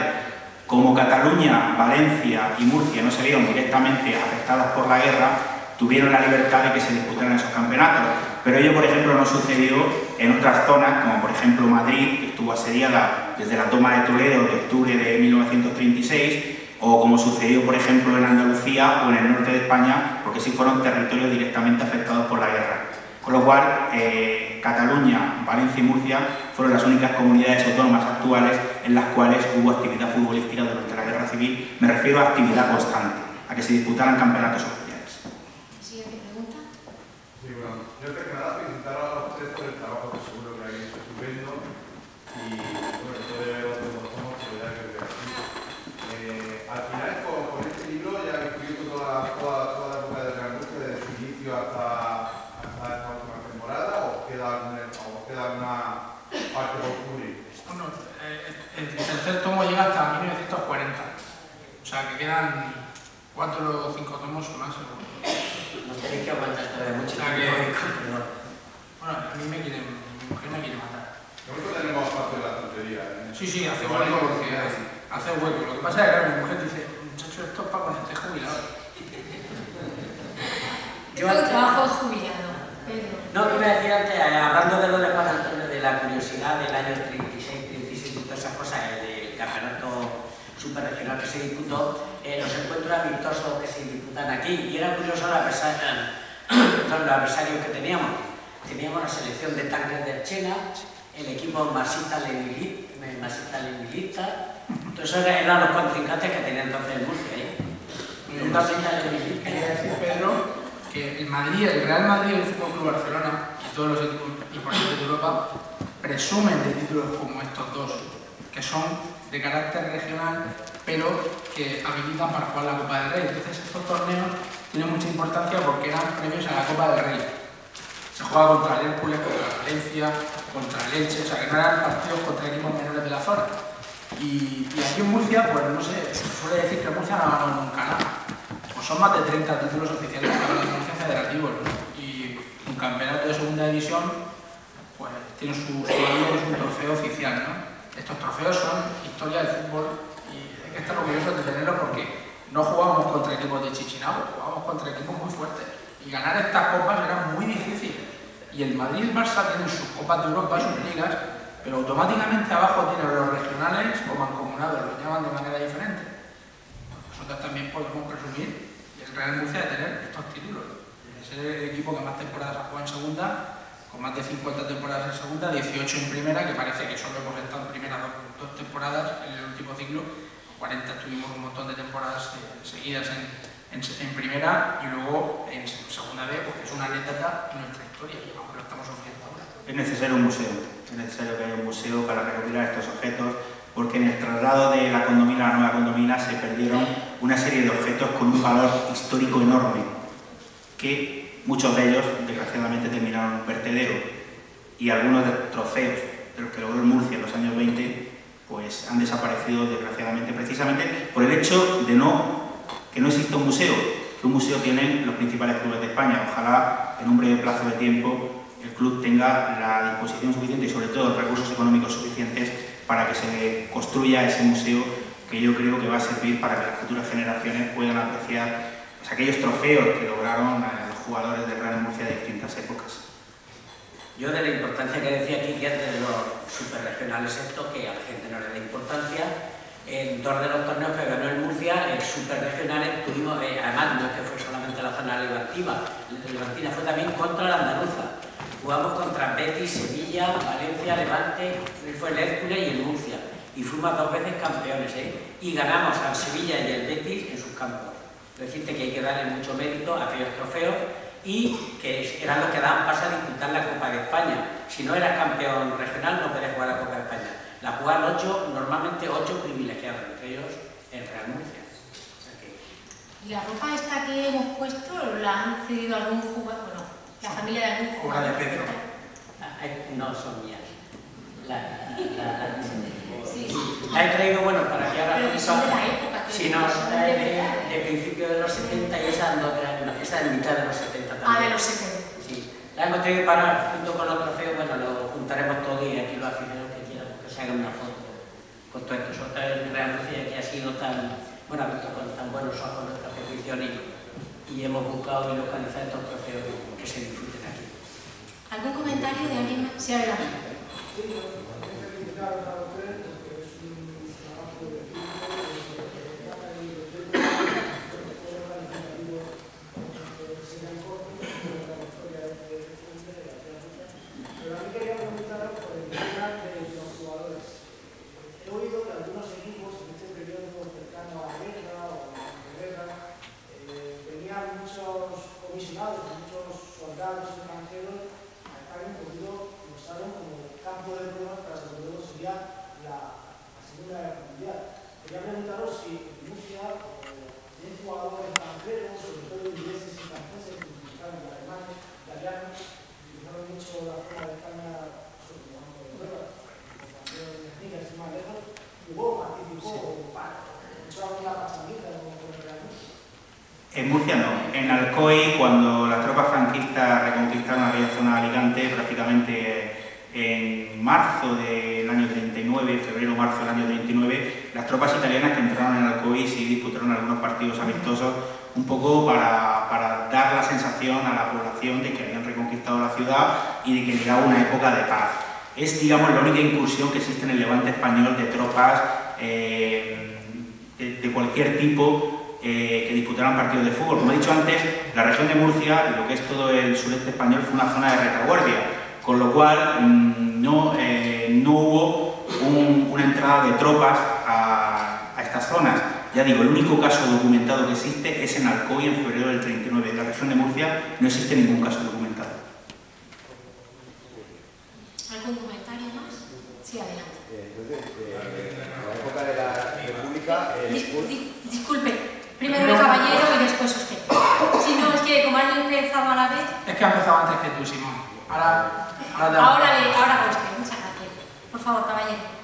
Como Cataluña, Valencia y Murcia no se vieron directamente afectadas por la guerra, tuvieron la libertad de que se disputaran esos campeonatos. Pero ello, por ejemplo, no sucedió en otras zonas, como por ejemplo Madrid, que estuvo asediada desde la toma de Toledo de octubre de 1936, o como sucedió, por ejemplo, en Andalucía o en el norte de España, porque sí fueron territorios directamente afectados por la guerra. Con lo cual, Cataluña, Valencia y Murcia fueron las únicas comunidades autónomas actuales en las cuales hubo actividad futbolística durante la guerra civil. Me refiero a actividad constante, a que se disputaran campeonatos oficiales. ¿Siguiente pregunta? Sí, bueno, yo antes que nada felicitar a ustedes por el trabajo que seguro que habéis hecho estupendo y bueno, esto de ver otros somos solidaridad que veo aquí. Al final con este libro ya habéis cubierto toda la época de Real Murcia, desde su inicio hasta esta última temporada, o queda alguna parte por cubrir. Bueno, el tercer tomo llega hasta 1940, o sea que quedan 4 o 5 tomos más seguro. No tenéis que aguantar todavía mucho tiempo. Bueno, a mí mi mujer me quiere matar. Nosotros tenemos parte de la tontería. Sí, hace hueco porque hace hueco. Lo que pasa es que mi mujer dice, muchacho, esto es para cuando estés jubilado. Yo trabajo jubilado, Pedro. No, me decía antes, hablando de lo de Juan Antonio, de la curiosidad del año 36, 37 y todas esas cosas, del campeonato superregional que se disputó, los encuentros amistosos que se disputan aquí, y era curioso los adversarios que teníamos. Teníamos la selección de tanques de Chena, el equipo marxista-leninista, entonces eran los contrincantes que tenía entonces el Murcia ahí. Quería decir, Pedro, que el Real Madrid y el Fútbol Club Barcelona y todos los equipos importantes de Europa presumen de títulos como estos dos, que son de carácter regional, pero que habilitan para jugar la Copa del Rey. Entonces estos torneos tienen mucha importancia porque eran previos a la Copa del Rey. Se juega contra el Hércules, contra la Valencia, contra el Elche, o sea que no eran partidos contra equipos menores de la zona. Y aquí en Murcia, pues no sé, se suele decir que Murcia no ha ganado nunca nada. Pues son más de 30 títulos oficiales que hablan de Murcia federativos, ¿no? Y un campeonato de segunda división, pues tiene su valor, es un trofeo oficial, ¿no? Estos trofeos son historia del fútbol y hay que estar orgullosos de tenerlos porque no jugamos contra equipos de Chichinabo, jugamos contra equipos muy fuertes. Y ganar estas copas era muy difícil. Y el Madrid y el Barça tienen sus copas de Europa, sus ligas, pero automáticamente abajo tienen los regionales o mancomunados, los llaman de manera diferente. Nosotros también podemos presumir, y el Real Murcia, de tener estos títulos. De ser el equipo que más temporadas ha jugado en segunda, con más de 50 temporadas en segunda, 18 en primera, que parece que solo hemos estado en primera dos temporadas en el último ciclo, 40 tuvimos un montón de temporadas seguidas en primera y luego en segunda B, porque es una anécdota en nuestra historia, aunque lo estamos obviando ahora. Es necesario un museo, es necesario que haya un museo para recopilar estos objetos, porque en el traslado de la Condomina a la nueva Condomina se perdieron una serie de objetos con un valor histórico enorme, que muchos de ellos, desgraciadamente, terminaron en un vertedero, y algunos de los trofeos de los que logró el Murcia en los años 20, pues han desaparecido, desgraciadamente, precisamente por el hecho de que no exista un museo, que un museo tienen los principales clubes de España. Ojalá en un breve plazo de tiempo el club tenga la disposición suficiente y sobre todo recursos económicos suficientes para que se construya ese museo, que yo creo que va a servir para que las futuras generaciones puedan apreciar pues, aquellos trofeos que lograron los jugadores del Real Murcia de distintas épocas. Yo de la importancia que decía aquí, que es de los superregionales esto, que a la gente no le da importancia, En 2 de los torneos que ganó el Murcia, superregionales, tuvimos, además no es que fue solamente la zona levantina, fue también contra la andaluza. Jugamos contra Betis, Sevilla, Valencia, Levante, fue el Hércules y el Murcia. Y fuimos 2 veces campeones, y ganamos al Sevilla y el Betis en sus campos. Es decir, que hay que darle mucho mérito a aquellos trofeos y que eran los que daban paso a disputar la Copa de España. Si no eras campeón regional, no podías jugar la Copa de España. La jugaban normalmente 8 privilegiados, entre ellos el Real Murcia. O sea que... ¿Y la ropa esta que hemos puesto la han cedido algún jugador? Bueno, la familia de algún jugador. Obra de Pedro. No son mías. Sí. La he traído, bueno, para que ahora... Pero que son de la época. Si no, de principio de los 70 y esa de mitad de los 70 también. Ah, de los 70. Sí. La hemos tenido para, junto con los trofeos, bueno, lo juntaremos todo y aquí los aficionados que quieran, que se hagan una foto con todo esto. Sobre todo el Real Murcia, que ha sido tan, bueno, ha visto con tan buenos ojos nuestra petición y hemos buscado y localizado estos trofeos que se disfruten aquí. ¿Algún comentario de alguien más? Sí, adelante. En Murcia no. En Alcoy, cuando las tropas franquistas reconquistaron aquella zona de Alicante, prácticamente en marzo del año 39, febrero-marzo del año 39, las tropas italianas que entraron en Alcoy sí disputaron algunos partidos amistosos, un poco para dar la sensación a la población de que habían reconquistado la ciudad y de que llegaba una época de paz. Es, digamos, la única incursión que existe en el levante español de tropas de cualquier tipo que disputaran partidos de fútbol. Como he dicho antes, la región de Murcia, lo que es todo el sureste español, fue una zona de retaguardia, con lo cual no hubo una entrada de tropas a estas zonas. Ya digo, el único caso documentado que existe es en Alcoy en febrero del 39. En la región de Murcia no existe ningún caso documentado. ¿Algún comentario más? Sí, adelante. Entonces, en la época de la República... Disculpe. Primero el caballero y después usted. Si no, es que como han empezado a la vez... Es que ha empezado antes que tú, Simón. Ahora va usted. Muchas gracias. Por favor, caballero.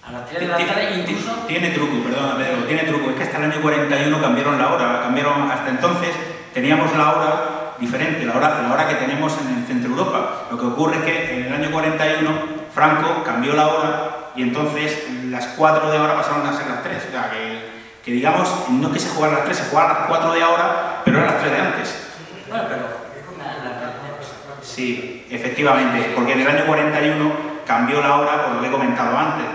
A las 3 de la tarde incluso... Tiene truco, perdona Pedro, tiene truco. Es que hasta el año 41 cambiaron la hora. Hasta entonces teníamos la hora diferente, la hora que tenemos en el Centro Europa. Lo que ocurre es que en el año 41 Franco cambió la hora y entonces las 4 de ahora pasaron a ser las 3. O sea, que digamos, no es que se jugaran las 3, se jugaban las 4 de ahora, pero eran las 3 de antes. Bueno, pero... Sí, efectivamente, porque en el año 41 cambió la hora por lo que he comentado antes,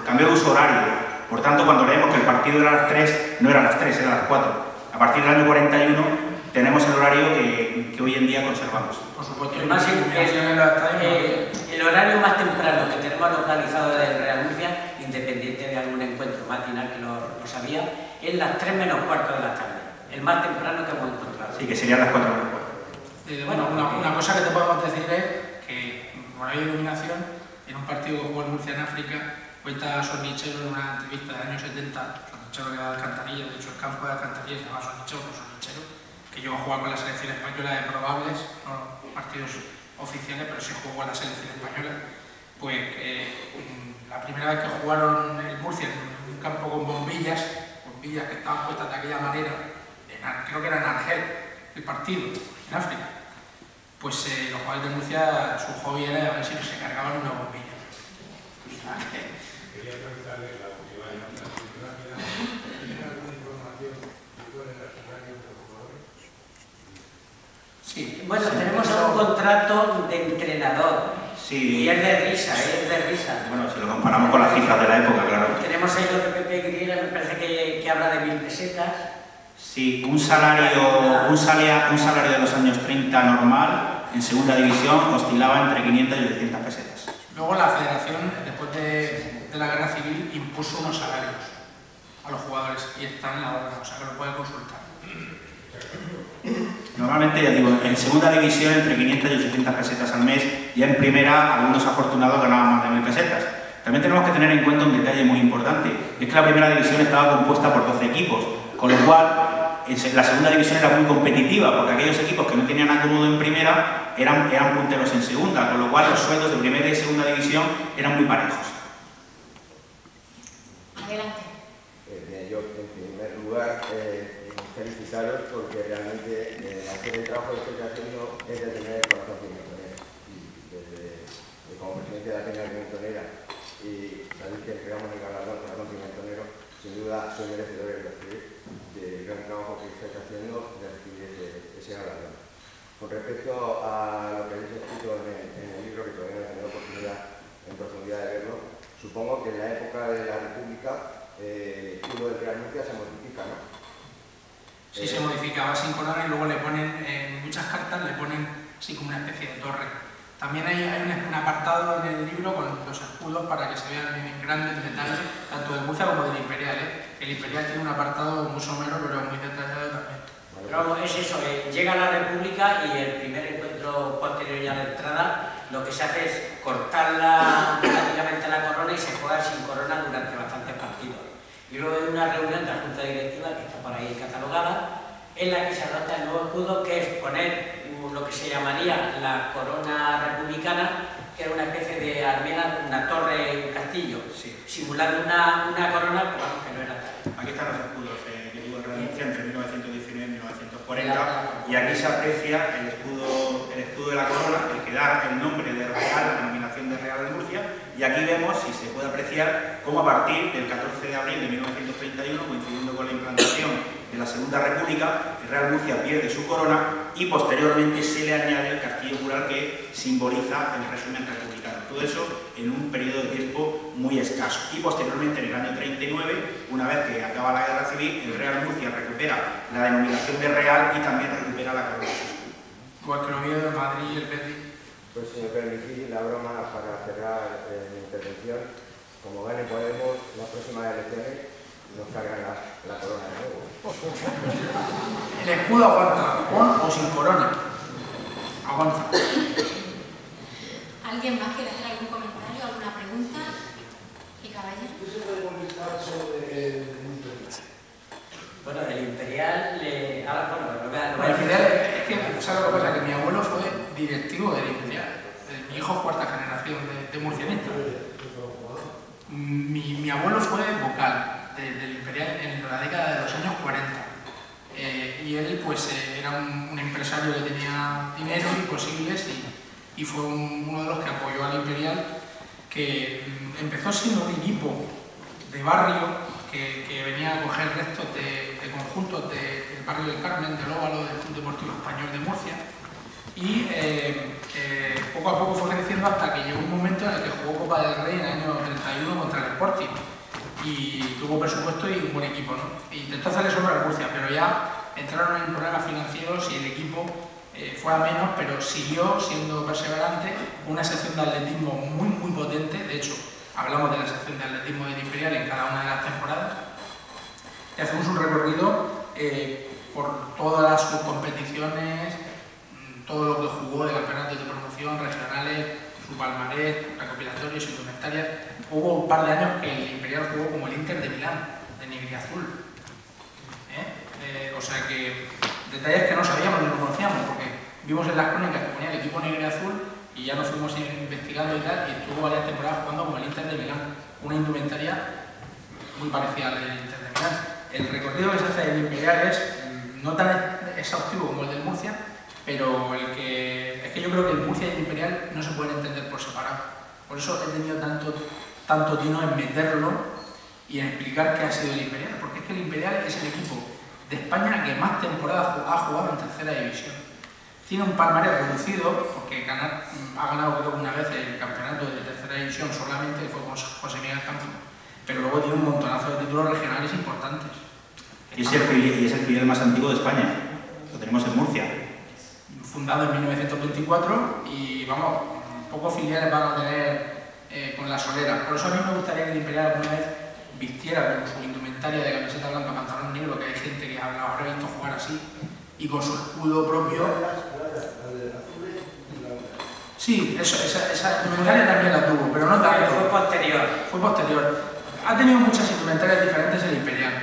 cambió el uso horario. Por tanto, cuando leemos que el partido era a las 3, no era a las 3, era a las 4. A partir del año 41 tenemos el horario que hoy en día conservamos. Por supuesto, el horario más temprano que tenemos localizado del Real Murcia, independiente de algún encuentro matinal que lo sabía, es las 3 menos cuarto de la tarde. El más temprano que hemos encontrado. Sí, que serían las 4 menos cuarto. Bueno, una cosa que te podemos decir es que, como hay iluminación, en un partido que jugó el Murcia en África, cuenta Sornichero en una entrevista del año 70, Sornichero que era de Alcantarilla, de hecho el campo de Alcantarilla se llama Sornichero, que llegó a jugar con la selección española de probables, ¿no? Partidos oficiales, pero sí jugó a la selección española, pues la primera vez que jugaron el Murcia en un campo con bombillas que estaban puestas de aquella manera, creo que era en Argel, el partido, en África, pues los jugadores de Murcia, su hobby era a ver si se cargaban una bombilla. Quería preguntarle la última ¿tiene alguna información de cuál es la salario de los jugadores? Sí. Bueno, tenemos un contrato de entrenador. Sí. Y es de risa, es de risa. Bueno, si lo comparamos con las cifras de la época, claro. Tenemos ahí los de Pepe Griera, me parece que habla de 1000 pesetas. Sí, un salario de los años 30 normal, en segunda división, oscilaba entre 500 y 800 pesetas. Luego la federación, después de la guerra civil, impuso unos salarios a los jugadores y está en la obra, o sea que lo puede consultar. Normalmente, ya digo, en segunda división entre 500 y 800 pesetas al mes, y en primera algunos afortunados ganaban más de 1000 pesetas. También tenemos que tener en cuenta un detalle muy importante, y es que la primera división estaba compuesta por 12 equipos, con lo cual la segunda división era muy competitiva, porque aquellos equipos que no tenían acomodo en primera eran punteros en segunda, con lo cual los sueldos de primera y segunda división eran muy parejos. Adelante. Bien, yo en primer lugar felicitaros porque realmente hacer el trabajo que estoy haciendo es de tener el corazón pimentonero. Y como presidente de la Peña Pimentonera y sabéis que entregamos el galardón corazón pimentonero, sin duda soy merecedor de recibir del gran trabajo que estáis haciendo de recibir ese galardón. Con respecto a lo que habéis escrito en el libro, que todavía no he tenido oportunidad en profundidad de verlo, supongo que en la época de la República el escudo del Real Murcia se modifica, ¿no? Sí, se modificaba sin corona y luego le ponen, en muchas cartas le ponen así como una especie de torre. También hay un apartado en el libro con los escudos para que se vean en grandes detalles, tanto del Murcia como del Imperial. El Imperial tiene un apartado muy somero, pero muy detallado también. Pero es eso, llega la República y el primer encuentro posterior ya a la entrada, lo que se hace es cortar prácticamente la corona y se juega sin corona durante bastantes partidos. Y luego hay una reunión de la Junta Directiva, que está por ahí catalogada, en la que se adopta el nuevo escudo, que es poner lo que se llamaría la corona republicana, que era una especie de almena, una torre y un castillo, Sí. simulando una corona, pero vamos, que no era tal. Aquí están los escudos que tuvo el Real Murcia entre 1919 y 1940, y aquí se aprecia el escudo de la corona, el que da el nombre de Real, la denominación de Real de Murcia, y aquí vemos, si se puede apreciar, cómo a partir del 14 de abril de 1931, coincidiendo con la implantación de la Segunda República, el Real Murcia pierde su corona y posteriormente se le añade el castillo mural que simboliza el régimen republicano. Todo eso en un periodo de tiempo muy escaso. Y posteriormente, en el año 39, una vez que acaba la Guerra Civil, el Real Murcia recupera la denominación de Real y también recupera la corona. Igual que lo vio de Madrid y el Betis. Pues si me permitís la broma para cerrar mi intervención, como gane Podemos las próximas elecciones, nos cargan la corona de nuevo. El escudo aguanta, con o sin corona. Aguanta. ¿Alguien más quiere hacer algún comentario, alguna pregunta? ¿Y caballero? ¿Qué se puede comentar sobre el Imperial? Bueno, del Imperial, ahora, bueno, lo voy a El Imperial es que, ¿sabes lo que pasa? Que mi abuelo fue directivo del Imperial. Mi hijo es cuarta generación de murcianista. Mi abuelo fue vocal del Imperial en la década de los años 40. Y él pues era un empresario que tenía dinero y posibles y fue uno de los que apoyó al Imperial, que empezó siendo un equipo de barrio que venía a coger restos de conjuntos del barrio del Carmen, del Óvalo, del Club Deportivo Español de Murcia, y poco a poco fue creciendo hasta que llegó un momento en el que jugó Copa del Rey en el año 31 contra el Sporting y tuvo presupuesto y un buen equipo, ¿no? Intentó hacerle sombra al Murcia, pero ya entraron en problemas financieros y el equipo fue a menos, pero siguió siendo perseverante, una sección de atletismo muy potente. De hecho, hablamos de la sección de atletismo del Imperial en cada una de las temporadas y hacemos un recorrido por todas sus competiciones, todo lo que jugó de campeonatos de promoción, regionales, su palmarés, recopilatorios, indumentarias. Hubo un par de años que el Imperial jugó como el Inter de Milán, de negriazul. O sea que detalles que no sabíamos ni conocíamos, porque vimos en las crónicas que ponía el equipo negro y azul y ya nos fuimos investigando y tal, y estuvo varias temporadas jugando con el Inter de Milán, una indumentaria muy parecida a la del Inter de Milán. El recorrido que se hace del Imperial es no tan exhaustivo como el del Murcia, pero es que yo creo que el Murcia y el Imperial no se pueden entender por separado. Por eso he tenido tanto tino en meterlo y en explicar qué ha sido el Imperial, porque es que el Imperial es el equipo de España que más temporadas ha jugado en tercera división. Tiene un palmarés reducido, porque ha ganado creo una vez el campeonato de tercera división solamente, que fue con José Miguel Campo, pero luego tiene un montonazo de títulos regionales importantes. Y es el filial más antiguo de España, lo tenemos en Murcia. Fundado en 1924 y vamos, pocos filiales van a tener con la solera. Por eso a mí me gustaría que el Imperial alguna vez vistiera con su indumentaria de camiseta blanca, pantalón negro, que hay gente que habrá visto jugar así, y con su escudo propio. Sí, esa indumentaria también la tuvo, pero no tanto. Fue posterior. Ha tenido muchas indumentarias diferentes el Imperial,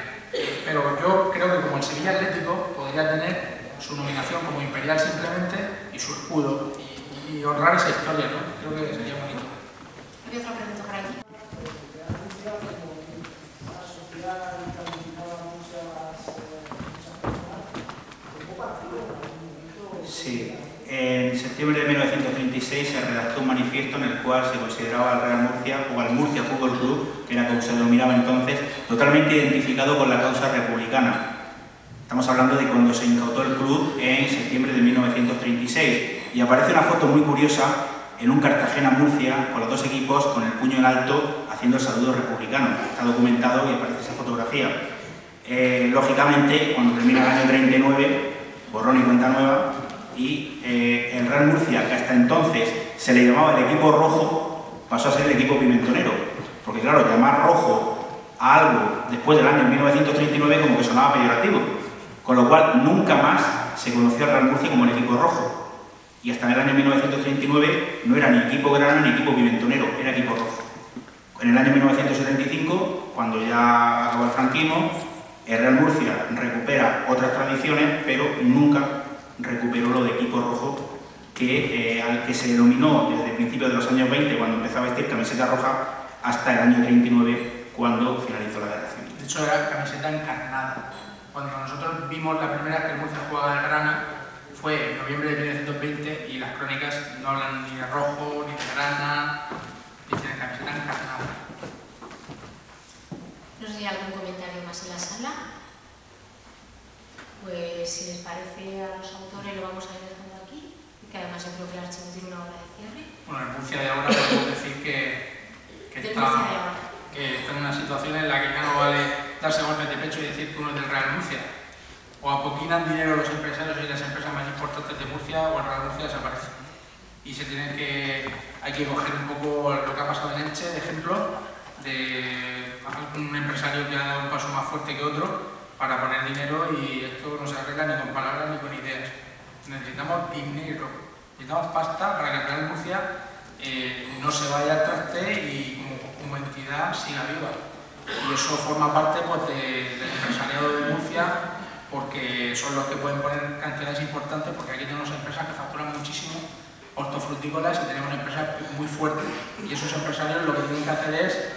pero yo creo que como el Sevilla Atlético podría tener su nominación como Imperial simplemente y su escudo y honrar esa historia, ¿no? Creo que sería bonito. ¿Hay otra pregunta por aquí? Sí. En septiembre de 1936 se redactó un manifiesto en el cual se consideraba al Real Murcia o al Murcia Fútbol Club, que era como se denominaba entonces, totalmente identificado con la causa republicana. Estamos hablando de cuando se incautó el club en septiembre de 1936 y aparece una foto muy curiosa en un Cartagena-Murcia con los dos equipos con el puño en alto haciendo el saludo republicano. Está documentado y aparece esa fotografía. Lógicamente, cuando termina el año 39, borrón y cuenta nueva, y el Real Murcia, que hasta entonces se le llamaba el equipo rojo, pasó a ser el equipo pimentonero. Porque claro, llamar rojo a algo después del año 1939 como que sonaba peyorativo. Con lo cual, nunca más se conoció al Real Murcia como el equipo rojo. Y hasta el año 1939 no era ni equipo grana ni equipo pimentonero, era equipo rojo. En el año 1975, cuando ya acabó el franquismo, el Real Murcia recupera otras tradiciones, pero nunca recuperó lo de equipo rojo al que se denominó desde el principio de los años 20, cuando empezó a vestir camiseta roja, hasta el año 39, cuando finalizó la Guerra Civil. De hecho, era camiseta encarnada. Cuando nosotros vimos la primera vez que el Murcia jugaba en grana, fue en noviembre de 1920 y las crónicas no hablan ni de rojo, ni de grana, dicen camiseta encarnada. No sé si hay algún comentario más en la sala. Pues si les parece a los autores lo vamos a ir dejando aquí, que además yo creo que el archivo tiene una hora de cierre. Bueno, el Murcia de ahora podemos decir que está en una situación en la que ya no vale darse golpes de pecho y decir que uno es del Real Murcia. O apoquinan dinero los empresarios y las empresas más importantes de Murcia, o el Real Murcia desaparece. Y hay que coger un poco lo que ha pasado en Elche, de ejemplo, de algún empresario que ha dado un paso más fuerte que otro para poner dinero, y esto no se arregla ni con palabras ni con ideas. Necesitamos dinero, necesitamos pasta para que el Real Murcia no se vaya al traste y como entidad siga viva. Y eso forma parte pues, del empresariado de Murcia, porque son los que pueden poner cantidades importantes, porque aquí tenemos empresas que facturan muchísimo, hortofrutícolas, y tenemos empresas muy fuertes, y esos empresarios lo que tienen que hacer es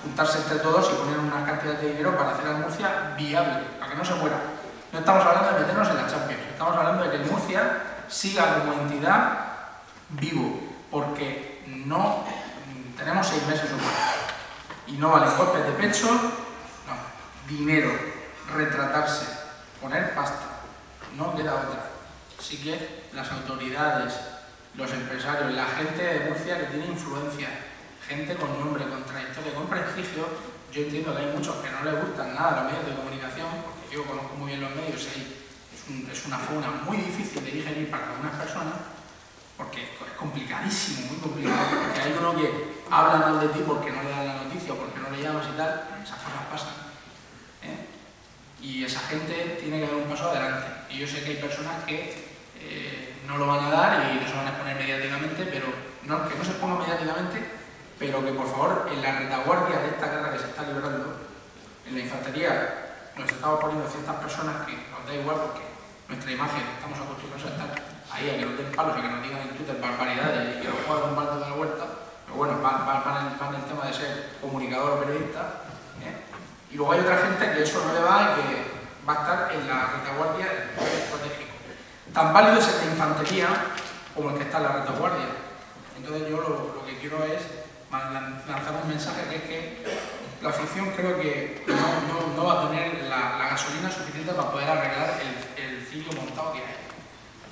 juntarse entre todos y poner unas cantidades de dinero para hacer a Murcia viable, para que no se muera. No estamos hablando de meternos en la Champions, estamos hablando de que el Murcia siga como entidad vivo, porque no tenemos 6 meses o más. Y no valen golpes de pecho, no, dinero, retratarse, poner pasta, no queda otra. Así que las autoridades, los empresarios, la gente de Murcia que tiene influencia, gente con nombre, con trayectoria, con prestigio, yo entiendo que hay muchos que no les gustan nada los medios de comunicación, porque yo conozco muy bien los medios y es una fauna muy difícil de digerir para algunas personas, porque es complicadísimo, muy complicado, porque hay uno que habla mal de ti porque no le dan la noticia o porque no le llamas y tal, esas cosas pasan. Y esa gente tiene que dar un paso adelante. Y yo sé que hay personas que no lo van a dar y no se van a exponer mediáticamente, pero no, que no se exponga mediáticamente, pero que por favor en la retaguardia de esta guerra que se está librando, en la infantería nos estamos poniendo ciertas personas que nos da igual porque nuestra imagen estamos acostumbrados a estar ahí a que nos den palos, a que nos digan en Twitter barbaridades y que nos jueguen un balde de la vuelta, pero bueno, van en el tema de ser comunicador o periodista, y luego hay otra gente que eso no le va y que va a estar en la retaguardia del poder estratégico. Tan válido es el de infantería como el que está en la retaguardia. Entonces yo lo que quiero es lanzar un mensaje que es que la afición creo que no va a tener la gasolina suficiente para poder arreglar el circo montado que hay.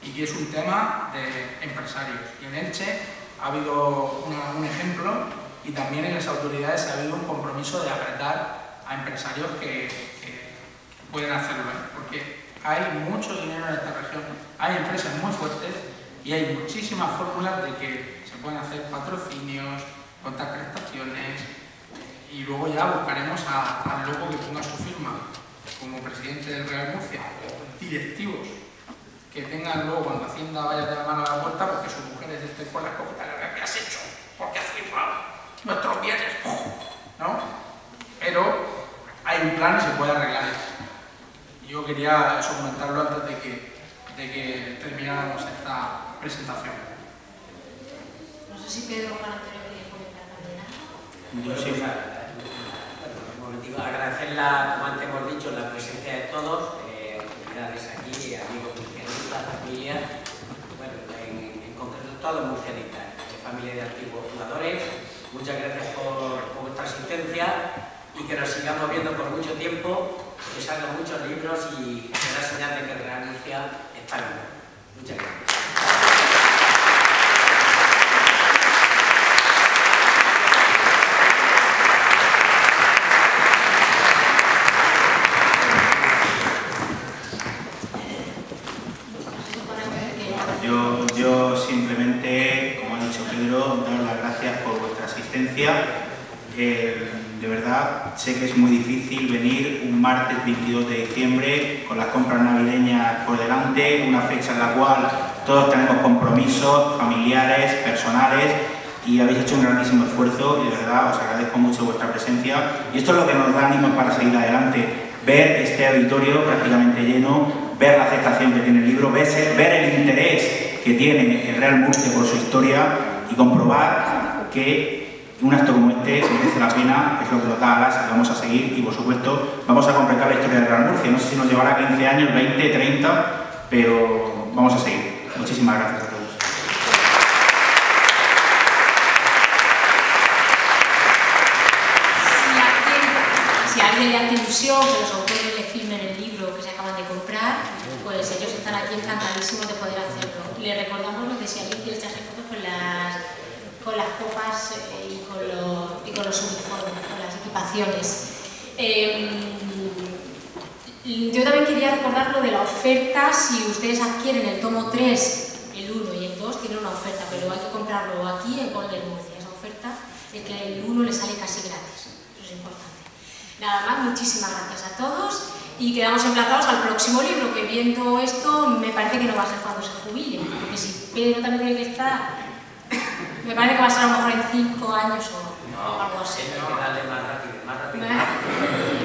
Y que es un tema de empresarios. Y en Elche ha habido un ejemplo y también en las autoridades ha habido un compromiso de apretar a empresarios que pueden hacerlo, porque hay mucho dinero en esta región, hay empresas muy fuertes y hay muchísimas fórmulas de que se pueden hacer patrocinios, contar prestaciones y luego ya buscaremos al loco que ponga su firma como presidente del Real Murcia, directivos que tengan luego cuando Hacienda vaya de la mano a la puerta porque sus mujeres estén con la escopeta larga. ¿Qué has hecho? ¿Por qué has firmado nuestros bienes? ¿No? Pero hay un plan y se puede arreglar esto. Y yo quería eso comentarlo antes de que termináramos esta presentación. No sé si Pedro Juan Antonio quiere comentar también algo. Yo sí, agradecer como antes hemos dicho, la presencia de todos, autoridades aquí, amigos murcianistas, familia, bueno, en concreto todos los murcianistas, familia de antiguos jugadores. Muchas gracias por vuestra asistencia y que nos sigamos viendo por mucho tiempo, que salgan muchos libros y será señal de que el Real Murcia está vivo. Muchas gracias. Yo simplemente, como ha dicho Pedro, daros las gracias por vuestra asistencia. De verdad, sé que es muy difícil venir un martes 22 de diciembre con las compras navideñas por delante, una fecha en la cual todos tenemos compromisos familiares, personales, y habéis hecho un grandísimo esfuerzo y de verdad os agradezco mucho vuestra presencia. Y esto es lo que nos da ánimo para seguir adelante, ver este auditorio prácticamente lleno, ver la aceptación que tiene el libro, ver el interés que tiene el Real Murcia por su historia y comprobar que un acto como este merece la pena, es lo que nos da alas y vamos a seguir y por supuesto vamos a completar la historia del Real Murcia. No sé si nos llevará 15 años, 20, 30, pero vamos a seguir. Muchísimas gracias a todos. Si a alguien le hace ilusión que los autores le firmen el libro que se acaban de comprar, pues ellos están aquí encantadísimos de poder hacerlo. Le recordamos lo que si alguien quiere echarse fotos con las copas y con los uniformes, con las equipaciones. Yo también quería recordar lo de la oferta. Si ustedes adquieren el tomo 3, el 1 y el 2, tienen una oferta, pero hay que comprarlo aquí en Golden Murcia. Esa oferta es que el 1 le sale casi gratis. Eso es importante. Nada más, muchísimas gracias a todos y quedamos emplazados al próximo libro, que viendo esto me parece que no va a ser cuando se jubile, porque si Pedro también tiene que estar, me parece que va a ser a lo mejor en 5 años o algo así. Hay que darle más rápido.